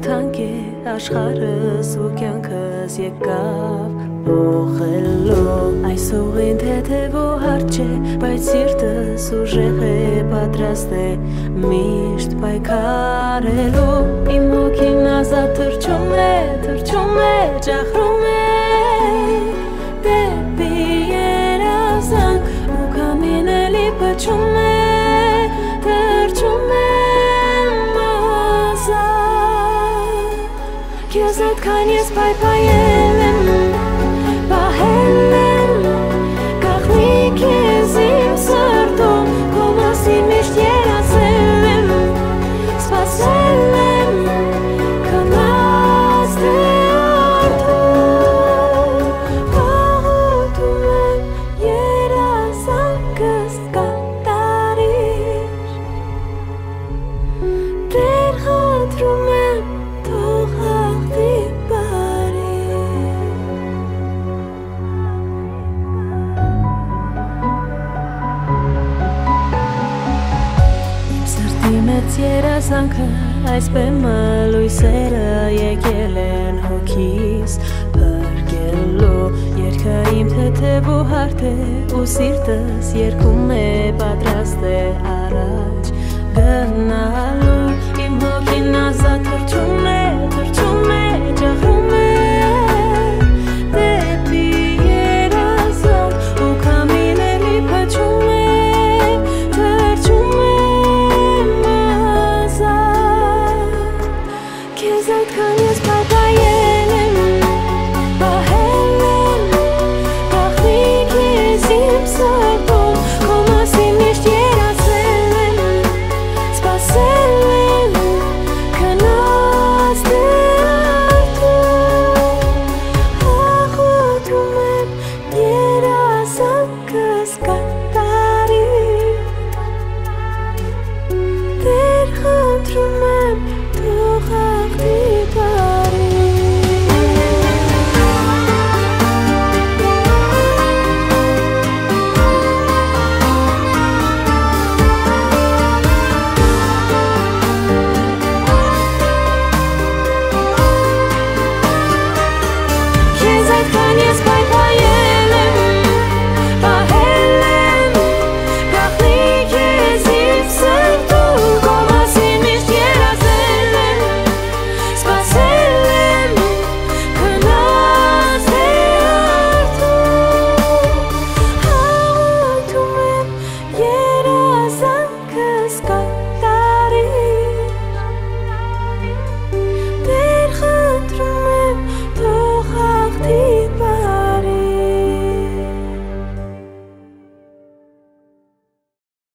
թանկ է աշխարհս ու կյանքս եկավ Ողելով այս ուղին թեթևո հարճ է Բայց սիրտս ուժեղ է պատրաստ է միշտ պայքարելու Իմ հոգին ազատ թռչում է, ճախրում է Դեպի երազանք ու քամին էլի փչում է Թռչում եմ ազատ Քեզ այդքան ես պայպայել եմ Պահել եմ Գաղտնի քեզ իմ սրտում Քո մասին միշտ երազել եմ Սպասել եմ Քնած թե արդում Պահոտում եմ երազանքս կատարիր Դեր խնդրում եմ թող հաղթի Մեծ երազանքը այս բեմը լույսերը եկել են հոգիս Պրկելու երկը իմ թեթև ու հարթ է ու սիրտս երկում է պատրաստ է առաջ գնալու Իմ հոգին ազատ թռչում է, ճախրում է